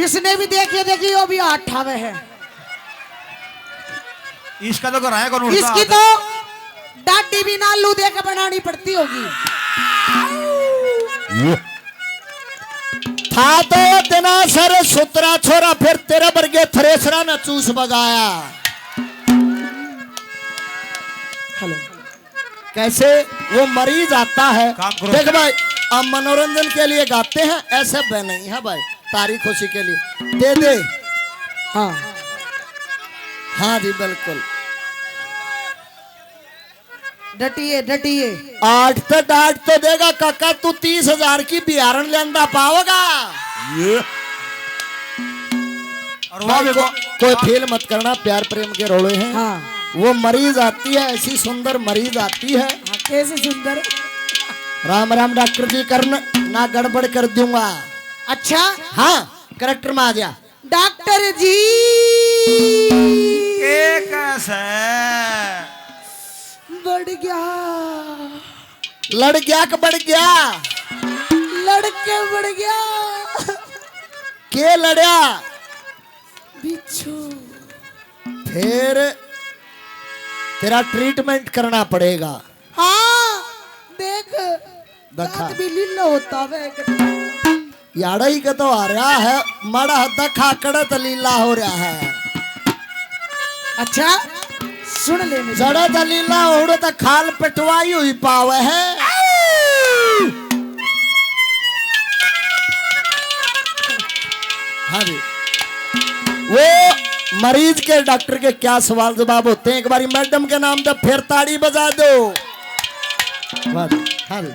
इसने भी देखिए देखिए वो भी 98 है। इसका तो कराया कौन? इसकी तो दाढ़ी भी नालू दे के बनानी पड़ती होगी। था तो तेना सर सुतरा छोरा फिर तेरे बरगे थ्रेसरा न चूस बगाया। हेलो कैसे वो मरीज आता है। काम करो। देख भाई हम मनोरंजन के लिए गाते हैं, ऐसे बह नहीं है भाई, तारी खुशी के लिए दे दे। हाँ हाँ जी बिल्कुल। डटिए डटिए। 8 तो डांट तो देगा काका, तू 30,000 की बिहारण लेंदा पाओगा। ये और वहां देखो कोई फील मत करना, प्यार प्रेम के रोड़े हैं। हाँ वो मरीज आती है, ऐसी सुंदर मरीज आती है। हाँ कैसे सुंदर। राम राम डॉक्टर जी, करना ना गड़बड़ कर दूंगा। अच्छा हाँ करेक्टर में आ जा। डॉक्टर जी ये कैसे बढ़ गया, लड़ गया कि बढ़ गया? लड़के बढ़ गया। के लड़या? बिच्छू। फिर तेरा ट्रीटमेंट करना पड़ेगा। हाँ देख देखा। दांत भी लीला होता है। याड़ा ही का तो आ रहा है, मड़ा दखा कड़त लीला हो रहा है। अच्छा सुन ले मेरी। जड़ा दलीला उड़ तो खाल पटवाई हुई पावे है। हाँ जी, वो मरीज के डॉक्टर के क्या सवाल जवाब होते हैं, एक बारी मैडम के नाम पे फिर ताड़ी बजा दो। हाँ जी,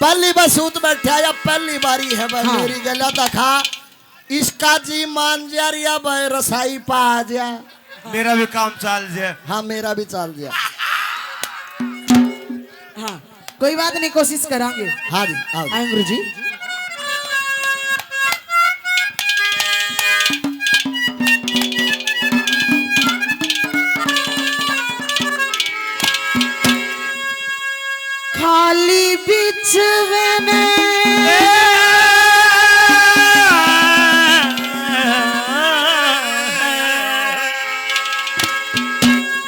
पहली बसूत बैठा या पहली बारी है भाई। हाँ। मेरी गला दखा इसका जी मान जा रिया भाई, रसाई पा आ जा। मेरा भी काम चाल जाए। हाँ मेरा भी चल गया। हाँ कोई बात नहीं, कोशिश करांगे। हाँ जी आओ। आए गुरु जी। खाली बिछवे में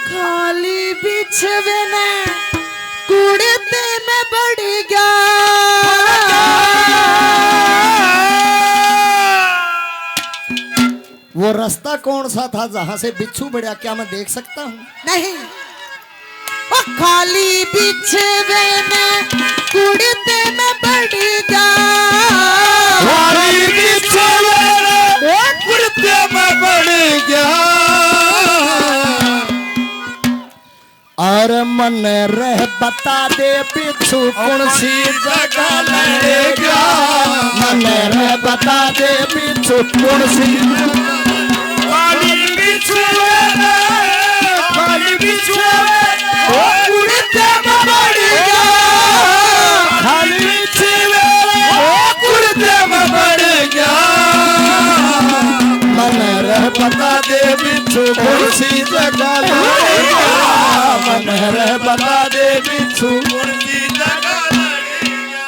खाली बिछवे में कुड़ते में बढ़ गया। वो रास्ता कौन सा था जहां से बिच्छू बढ़िया, क्या मैं देख सकता हूँ? नहीं वो खाली बिछवे में कुड़ते में बढ़ गया। खाली बिछवे में कुड़ते में बढ़ गया। और मन रह बता दे बिच्छू कौन सी जगह लड़ेगा। मन रह बता दे बिच्छू कौन सी खाली बिछुए खाली बिछुए कुड़ते में बढ़ गया। खाली बिछवे कुड़ते में बढ़ गया। मन रह बता दे बिच्छू कौन सी जगह लड़ेगा। मन रह बता दे बिच्छू उनकी जगह लड़ेगा।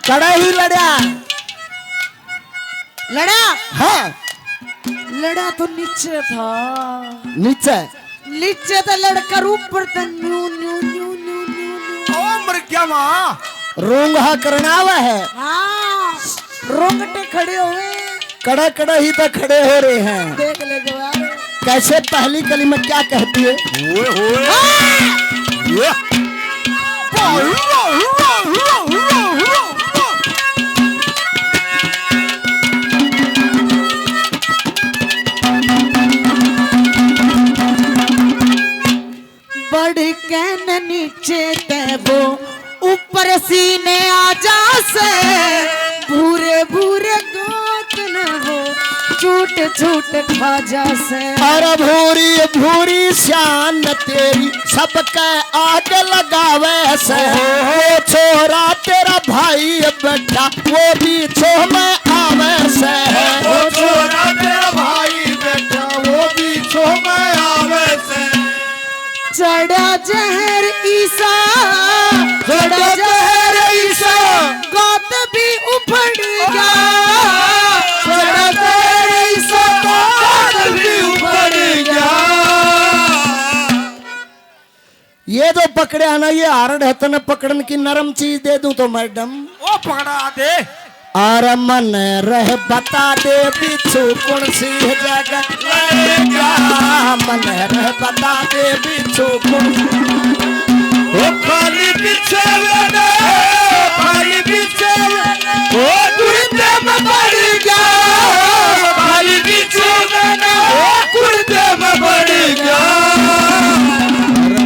कड़ा ही लड़ा। लड़ा हाँ लड़ा तो नीचे था। नीचे नीचे तो लड़कर ऊपर तो न्यू न्यू न्यू न्यू न्यू न्यू। ओ मर क्या माँ रोंगहा करनावा है। हाँ रोंगटे खड़े हुए। कड़ा कड़ा ही तो खड़े हो रहे हैं। देख ले यार। कैसे पहली कली में क्या कहती है? हुए हुए ये बढ़ के न नीचे तैबो ऊपर सीने आ जा से। भूरे भूरे गोत न हो छूट छूट खा जा से। और भूरी भूरी शान तेरी सबके आग लगावे से। वो छोरा तेरा भाई बैठा वो भी छो में आवे से। वो छोरा तेरा भाई बेटा वो भी छो में आवे से। चढ़ा जहर ईसा चढ़ा जहर ईसा गात भी उफड़ पकड़े आना ये हार्ड है तो न पकड़न की नरम चीज दे दूं तो मैडम ओ पकड़ा दे और मन रह बता दे बिच्छू कौन सी जगह लगेगा मन रह बता दे बिच्छू कौन ओ खाली पीछे लेना खाली पीछे ओ कुर्ते में पड़ गया खाली पीछे लेना ओ कुर्ते में पड़ गया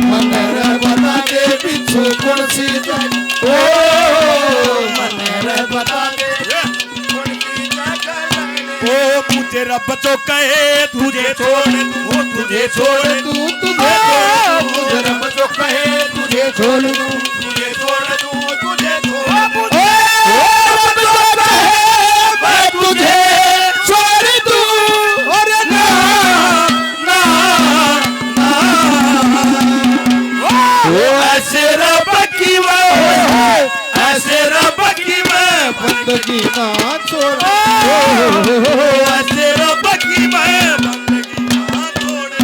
मन रह बता दे बिच्छू कौन सी जगह ओ मन रह बता दे ओ मुझे रब तो कहे तुझे छोड़ दूं तुझे छोड़ दूं मुझे रब तो कहे तुझे छोड़ दूं तुझे छोड़ दूं तुझे छोड़ दूं रब तो कहे मैं तुझे छोड़ दूं और ना ना ना ओ ऐसे रब की मैं ऐसे रब की मैं बंदगी ना छोड़ ऐसे रब की मैं बंदगी ना छोड़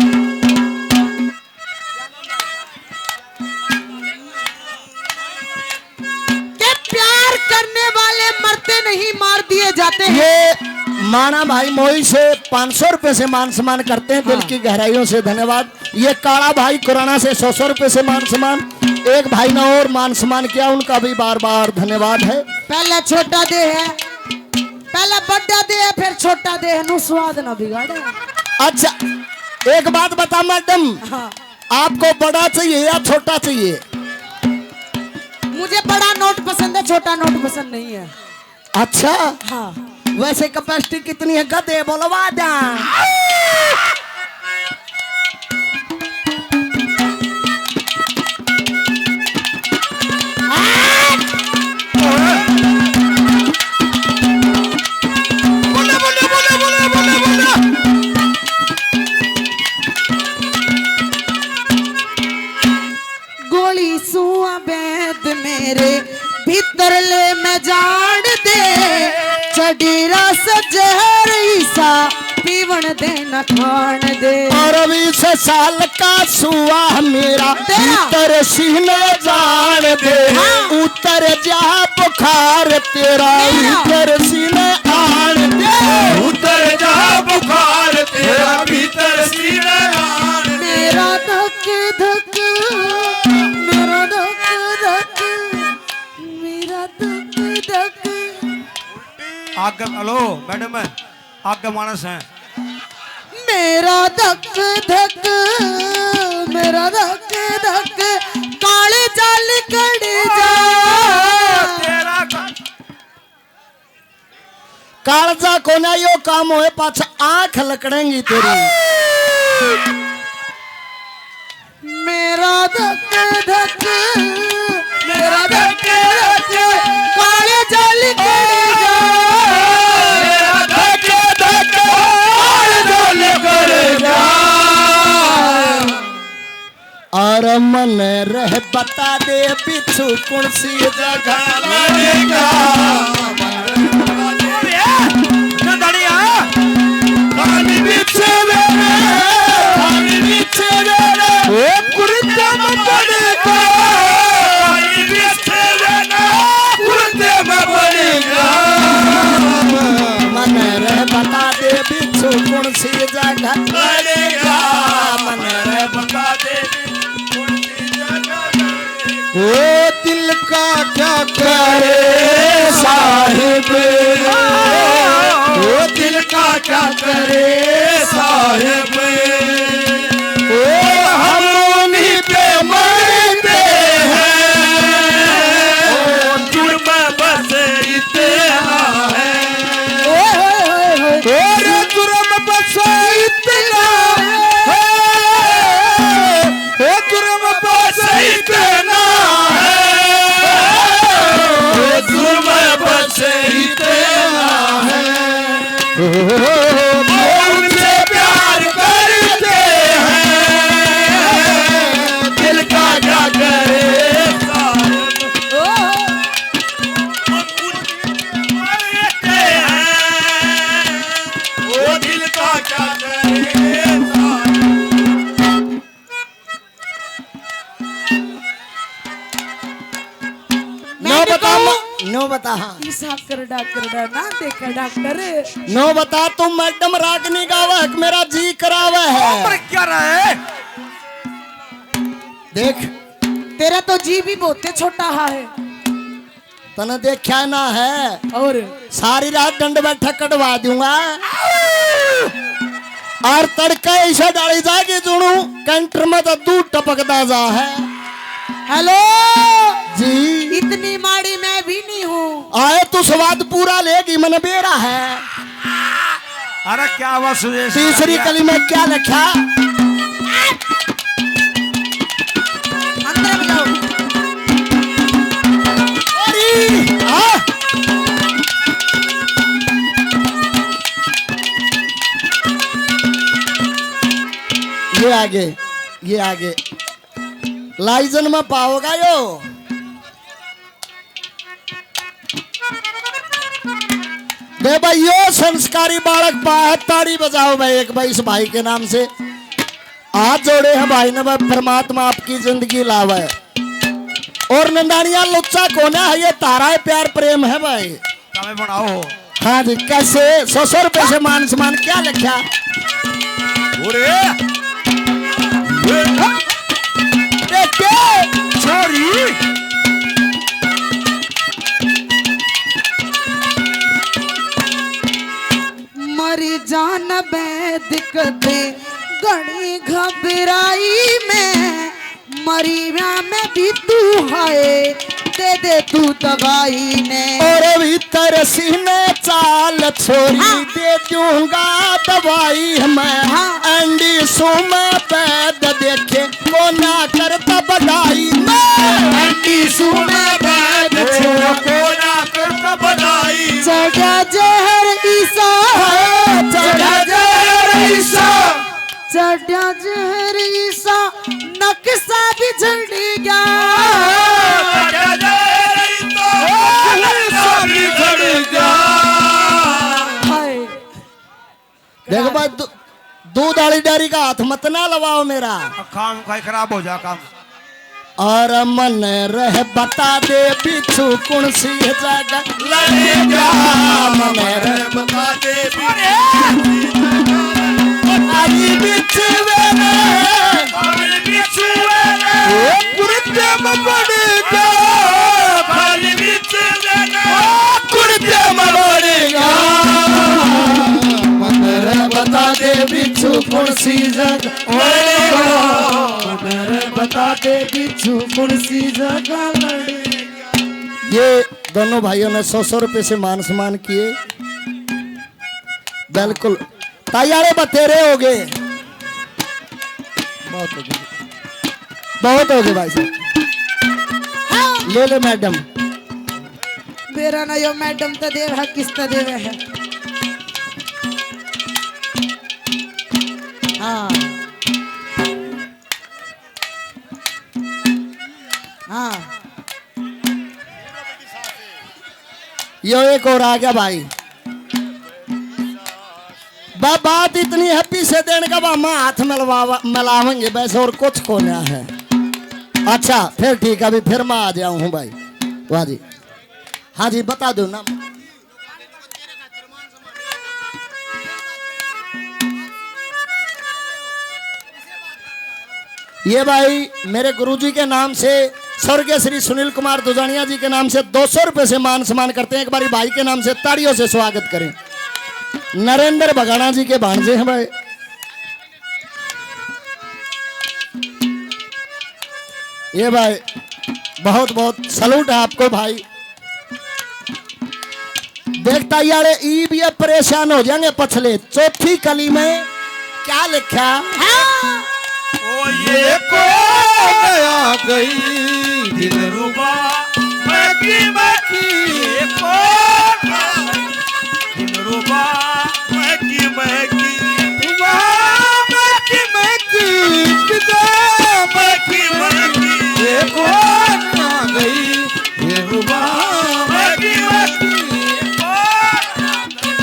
के प्यार करने वाले मरते नहीं मार दिए जाते हैं। ये माना भाई मोई से 500 रुपए से मान सम्मान करते हैं दिल की गहराइयों से धन्यवाद। ये काला भाई कुराना से 100 रुपए से मान सम्मान। एक भाई ने और मान सम्मान किया उनका भी बार बार धन्यवाद है। पहले छोटा दे है पहले बड़ा दे है फिर छोटा दे है नु स्वाद ना बिगाड़े। अच्छा एक बात बता मैडम हाँ। आपको बड़ा चाहिए या छोटा चाहिए? मुझे बड़ा नोट पसंद है छोटा नोट पसंद नहीं है। अच्छा हाँ। वैसे कैपेसिटी कितनी है गधे बोलवा दा। गोली सुआ बैद मेरे भीतर ले मैं जान दे चढ़ी रस जहर ईसा पीवन दे न खान दे। और 20 साल का सुआ मेरा भीतर सीने जान दे उतर जा बुखार तेरा भीतर सीने आन दे उतर जा बुखार तेरा भीतर सीने आन दे। मेरा धक धक मेरा धक धक मेरा धक धक। आगे हेलो मैडम आगे मानस है मेरा धक धक मेरा धक धक काले जाल कड़ जा तेरा कालजा कोना यो काम होए पाछा आंख लकड़ेंगी तेरी। मेरा धक धक मेरा धक धक काले जाल कड़ जा धक धक और डोल कर जा और मन रह बता दे बिच्छू कौन सी जगह लगेगा नंदड़िया खाली पीछे मेरे खाली पीछे मेरे ओ कुर्ते में पड़ेगा खाली पीछे मेरे कुर्ते में पड़ेगा मन रह बता दे बिच्छू कौन सी जगह लगेगा मन रे बता दे कौन सी जगह ओ दिल का क्या करे साहिब ओ दिल का क्या करे साहिब ओ हम उन्हीं पे मरते हैं ओ जुर्म बस इतना है और जुर्म बस इतना है ओ जुर्म बस इतना है ओ जुर्म बस इतना है और उनसे प्यार करते हैं दिल का क्या करे साहिब मरते हैं वो दिल का क्या करे साहिब बता नो बता हाँ हिसाब कर डॉक्टर ना देखा डॉक्टर नो बता तू मैडम रागनी गावा है कि मेरा जी करावा है पर क्या रहा है? देख तेरा तो जी भी बहुत छोटा है तने देखा ना है और सारी रात दंड बैठक कटवा दूंगा और तड़का ऐसा डाली जाएगी जुड़ू कैंटर में तो दूध टपकता जा है हेलो जी इतनी माड़ी मैं भी नहीं हूँ आए तो स्वाद पूरा लेगी मन बेरा है अरे क्या हुआ सुरेश? तीसरी कली में क्या लिखा अंदर में जाओ अरे हाँ ये आगे लाइजन में पाओगा यो दे भाई यो संस्कारी बालक पाए ताड़ी बजाओ भाई एक भाई इस भाई के नाम से हाथ जोड़े हैं भाई ने भाई परमात्मा आपकी जिंदगी लावे और नंदानिया लुच्चा कोना है ये तारा है प्यार प्रेम है भाई तमें बनाओ हाँ जी कैसे 100 रुपए से मान सम्मान क्या लिखा अरे छोरी मरी जान वैदिक दे गणी घबराई में मरीवा में भी तू है दे तू दवाई ने और भीतर सीने चाल छोरी हाँ। दे दूंगा दवाई मैं हाँ। एंडी सुमा पैद देखे वो ना करता बगाई मैं एंडी सुना बैद छोरा को ना करता बनाई चढ़ा जहर ईसा चढ़ा जहर ईसा चढ़ा जहर ईसा नक्शा भी झड़ गया चढ़ा जहर ईसा भी झड़ गया। हाय देखो भाई दूध वाली डेयरी का हाथ मत ना लगाओ मेरा काम का खराब हो जा काम और मन रह बता दे बिच्छू कौन सी जगह ले जा मन रह बता दे आई बिच्छू अरे बिछुए कुर्ते में पड़ेगा खाली बिछुए कुर्ते में पड़ेगा मन रह बता दे बिच्छू कौन सी जगह बता दे बिच्छू कुर्सी जगह लड़े ये दोनों भाइयों ने 100 रुपए से मान सम्मान किए बिल्कुल तैयारे बतेरे हो गए बहुत हो गए भाई साहब ले ले मैडम मेरा ना यो मैडम तो देव है किस तो देव है हाँ हाँ यो एक और आ गया भाई बात इतनी हैप्पी से देने का हम हाथ मिलावेंगे वैसे और कुछ खोना है अच्छा फिर ठीक है अभी फिर मैं आ जाऊं हूँ भाई वाह जी हाँ जी बता दो ना ये भाई मेरे गुरुजी के नाम से स्वर्गीय श्री सुनील कुमार दुजानिया जी के नाम से 200 रुपए से मान सम्मान करते हैं एक बारी भाई के नाम से ताड़ियों से स्वागत करें नरेंद्र भगाना जी के भांजे हैं भाई ये भाई बहुत बहुत सलूट है आपको भाई देखता यार ई भी अब परेशान हो जाएंगे पछले चौथी कली में क्या लिखा ओ ये कौन आ गई दिलरुबा महकी ये कौन आ गई दिलरुबा महकी ये कौन आ गई दिलरुबा महकी ये कौन आ गई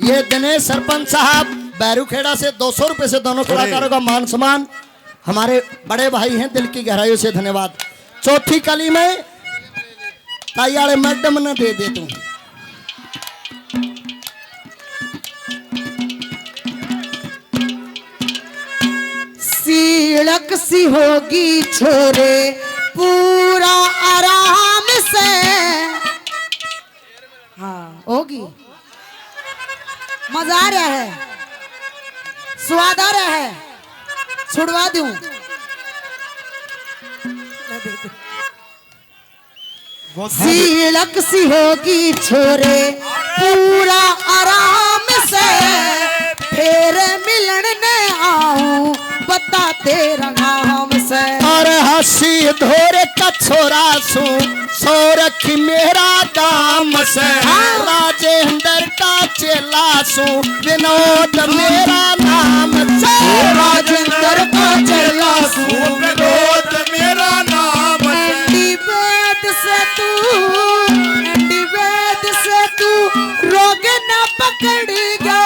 ये दिनेश सरपंच साहब बैरूखेड़ा से 200 रुपए से दोनों कलाकारों का मान सम्मान। हमारे बड़े भाई हैं, दिल की गहराइयों से धन्यवाद। चौथी कली में ताइयाड़े मैडम ने दे दे तू। सीढ़क सी होगी छोरे पूरा आराम से। हाँ होगी, मजा आ रहा है, स्वाद आ रहा है, छुड़वा दूं। सीढ़क सी होगी छोरे पूरा आराम से, फिर मिलने आऊं बता तेरा नाम से। और हंसी धोरे का छोरा सू सो रखी मेरा दाम से। राजेंद्र का चेला सू विनोद मेरा नाम से। राजेंद्र का चेला सू विनोद मेरा नाम है। वेद से तू रोग न पकड़ेगा।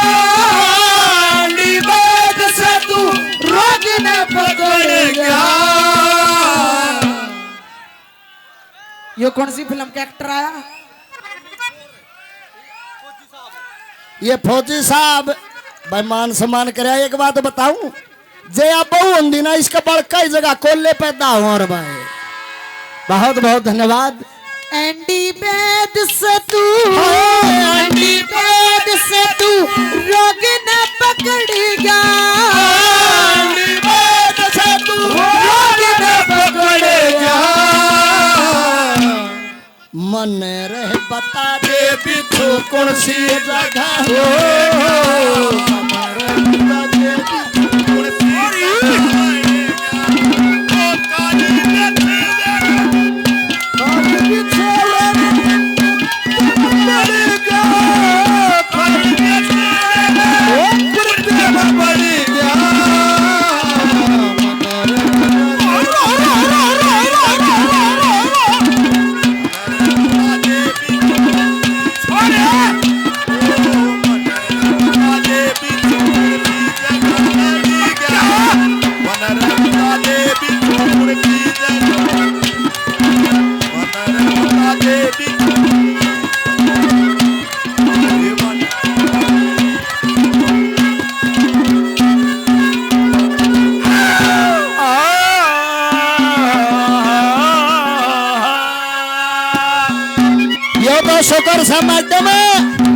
वेद से तू रोग न पकड़ेगा। ये कौन सी फिल्म का एक्टर आया? ये फौजी साहब भाई मान सम्मान करे। एक बात बताऊं, जे आप बहु होंगी ना इसका बड़ कई जगह कोल्ले पैदा हो और भाई बहुत बहुत धन्यवाद। एंडी वेद से तू, एंडी वेद से तू रोग न पकड़ेगा। एंडी वेद से तू रोग न पकड़ेगा। मन रहे बता दे बिठू कौन सी जगह हो।